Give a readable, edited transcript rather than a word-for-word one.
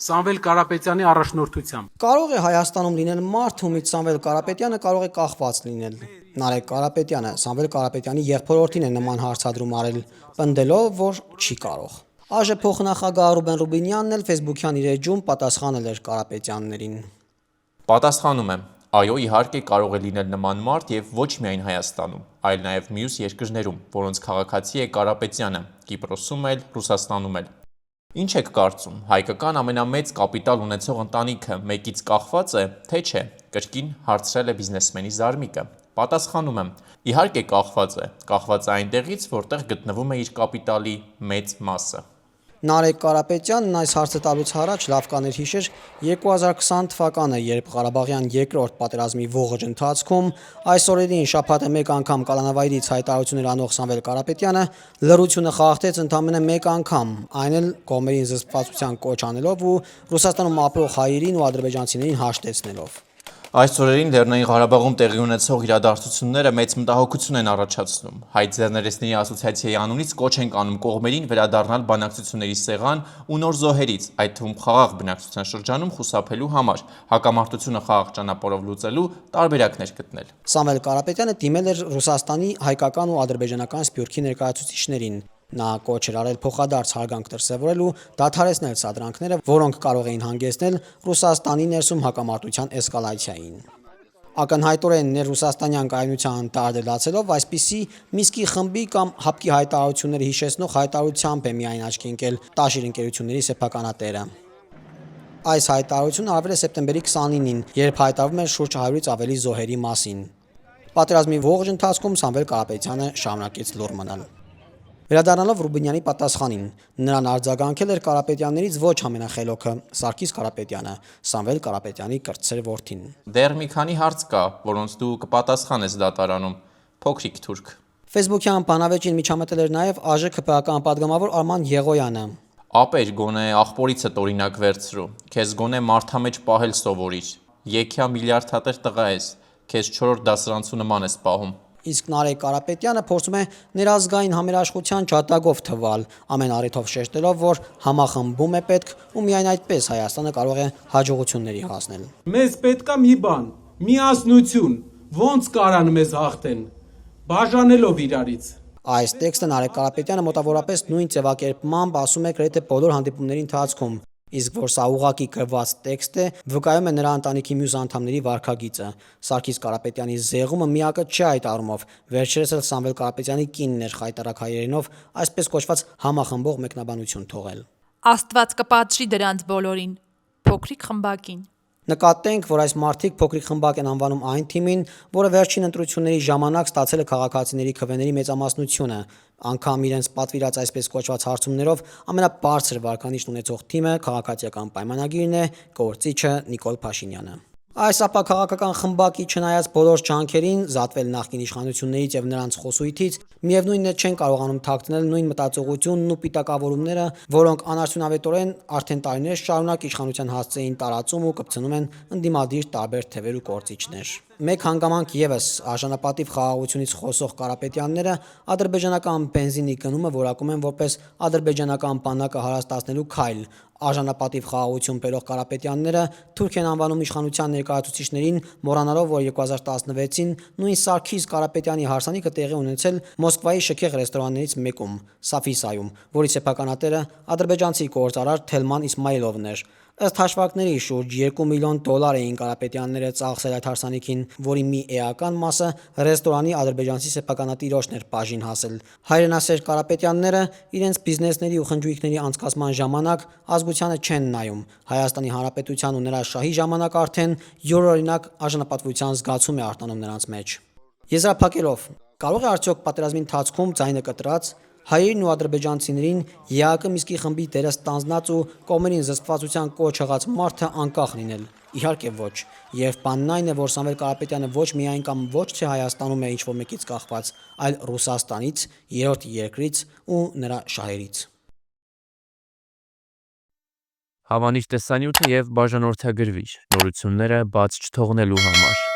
Սամվել Կարապետյանի առաջնորդությամբ։ Կարող է Հայաստանում լինել մարդ, ումից Սամվել Կարապետյանը կարող է կախված լինել։ Նարեկ Կարապետյանը Սամվել Կարապետյանի եղբորորդին է նման հարցադրում արել, պնդելով, որ չի կարող։ ԱԺ փոխնախագահ Ռուբեն Ռուբինյանն էլ Facebook-յան իր էջում պատասխանել էր Կարապետյաններին։ Պատասխանում եմ. այո, իհարկե կարող է լինել նման մարդ եւ ոչ միայն Հայաստանում, այլ նաեւ մյուս երկրներում, որոնց քաղաքացի է Կարապետյանը, Կիպրոսում էլ, Ռուսաստանում էլ։ Ինչ եք կարծում, հայկական ամենամեծ կապիտալ ունեցող ընտանիքը մեկից կախված է, թե չէ, կրկին հարցրել է բիզնեսմենի Զարմիկը։ Պատասխանում եմ. իհարկե կախված է այնտեղից, որտեղ գտնվում է իր կապիտալի մեծ մասը։ Նարեկ Կարապետյանն այս հարցը տալուց առաջ լավ կաներ հիշեր 2020 թվականը, երբ Ղարաբաղյան երկրորդ պատերազմի ողջ ընթացքում այս օրերին շաբաթը մեկ անգամ կալանավայրից հայտարարություններ անող Սամվել Կարապետյանը լռությունը խախտեց ընդամենը մեկ անգամ, այն էլ կողմերին զսպվածության կոչ անելով ու Ռուսաստանում ապրող հայերին ու ադրբեջանցիներին հաշտեցնելով։ Այս օրերին Լեռնային Ղարաբաղում տեղի ունեցող իրադարձությունները մեծ մտահոգություն են առաջացնում։ Հայ ձեռներեցների ասոցիացիայի անունից կոչ ենք անում կողմերին վերադառնալ բանակցությունների սեղան ու նոր զոհերից, այդ թվում խաղաղ բնակչության շրջանում խուսափելու համար, հակամարտությունը խաղաղ ճանապարհով լուծելու տարբերակներ գտնել։ Սամվել Կարապետյանը դիմել էր Ռուսաստանի հայկական ու ադրբեջանական սփյուռքի ներկայացուցիչներին։ Նա կոչ էր արել փոխադարձ հարգանք դրսևորել ու դադարեցնել սադրանքները, որոնք կարող էին հանգեցնել Ռուսաստանի ներսում հակամարտության էսկալացիային։ Ակնհայտորեն ներռուսաստանյան կայունության տարդելացելով այսպիսի Միսկի խմբի կամ ՀԱՊԿ-ի հայտարարությունները հիշեցնող հայտարարությամբ է միայն աչքի ընկել Տաշիր ընկերությունների սեփականատերը։ Այս հայտարարությունը արվել է սեպտեմբերի 29-ին, երբ հայտարարվում էր շուրջ 100-ից ավելի զոհերի մասին։ Պատերազմի ողջ ընթացքում Սամվել Կարապետյանը շարունակեց լուռ մնալ։ Վերադառնալով Ռուբինյանի պատասխանին, նրան արձագանքել էր Կարապետյաններից ոչ ամենախելոքը Սարգիս Կարապետյանը, Սամվել Կարապետյանի կրտսեր որդին։ Դեռ մի քանի հարց կա, որոնց դու կպատասխանես դատարանում, փոքրիկ թուրք։ Facebook-յան բանավեճին միջամտել էր նաև ԱԺ ՔՊԱ-կան падգամավոր Արման Եղոյանը։ Ապեր գոնե աղբորիցդ օրինակ վերցրու, քեզ գոնե մարդամեջ պահել սովորիր, եքյա միլիարդատեր տղա ես, քեզ 4-րդ դասարանցու նման ես պահում։ Իսկ Նարեկ Կարապետյանը փորձում է ներազգային համերաշխության ջատագով թվալ, ամեն առիթով շեշտելով, որ համախմբում է պետք ու միայն այդպես Հայաստանը կարող է հաջողությունների հասնել։ Մեզ պետքա մի բան, միասնություն, ոնց կարան մեզ հաղթեն, բաժանելով իրարից։ Այս տեքստը Նարեկ Կարապետյանը մոտավորապես նույն ձևակերպմամբ ասում է գրեթե բոլոր հանդիպումների ընթացքում, իսկ որ սա ուղղակի գրված տեքստ է, վկայում է նրա ընտանիքի մյուս անդամների վարքագիծը։ Սարգիս Կարապետյանի զեղումը միակը չէ այդ առումով, վերջերս էլ Սամվել Կարապետյանի կինն էր խայտարակ հայերենով այսպես կոչված համախմբող մեկնաբանություն թողել։ Աստված կպատժի դրանց բոլորին, փոքրիկ խմբակին։ Նկատենք, որ այս մարդիկ փոքրիկ խմբակ են անվանում այն թիմին, որը վերջին ընտրությունների ժամանակ ստացել է քաղաքացիների քվեների մեծամասնությունը, անգամ իրենց պատվիրած այսպես կոչված հարցումներով ամենաբարձր վարկանիշն ունեցող թիմը քաղաքացիական պայմանագիրն է, գործիչը Նիկոլ Փաշինյանը։ Այս ապաքաղաքական խմբակի չնայած բոլոր ջանքերին զատվել նախկին իշխանություններից եւ նրանց խոսույթից, միևնույնն է չեն կարողանում թաքցնել նույն մտածողությունն ու պիտակավորումները, որոնք անարդյունավետորեն արդեն տարիներ շարունակ իշխանության հասցեին տարածում ու կպցնում են ընդդիմադիր տարբեր թևեր ու գործիչներ։ Մեկ հանգամանք եւս արժանապատիվ խաղաղությունից խոսող Կարապետյանները ադրբեջանական բենզինի գնումը որակում են որպես ադրբեջանական բանակը հարստացնելու քայլ։ Արժանապատիվ խաղաղություն բերող Կարապետյանները թուրք են անվանում իշխանության ներկայացուցիչներին, մոռանալով, որ 2016-ին նույն Սարգիս Կարապետյանի հարսանիքը տեղի ունեցել Մոսկվայի շքեղ ռեստորաններից մեկում՝ Սաֆիսայում, որի սեփականատերը ադրբեջանցի գործարար Թելման Իսմայիլովն էր։ Ըստ հաշվարկների շուրջ $2 միլիոն էին Կարապետյանները ծախսել այդ հարսանիքին, որի մի էական մասը ռեստորանի ադրբեջանցի սեփականատիրոջն էր բաժին հասել։ Հայրենասեր Կարապետյանները իրենց բիզնեսների ու խնջույքների անցկացման ժամանակ ազգությանը չեն նայում։ Հայաստանի Հանրապետության ու նրա շահի ժամանակ արդեն յուրօրինակ արժանապատվության զգացում է արտանում նրանց մեջ։ Եզրափակելով, կարող է արդյոք պատերազմի ընթացքում ձայնը կտրած հայերին ու ադրբեջանցիներին ԵԱԿ Միսկի խմբի դերը ստանձնած ու կողմերին զսպվածության կոչ եղած մարդը անկախ լինել։ Իհարկե ոչ։ Եվ բանն այն է, որ Սամվել Կարապետյանը ոչ միայն կամ ոչ թե Հայաստանում է ինչ-որ մեկից կախված, այլ Ռուսաստանից, երրորդ երկրից ու նրա շահերից։ Հավանիր տեսանյութը եւ բաժանորդագրվիր նորությունները բաց չթողնելու համար։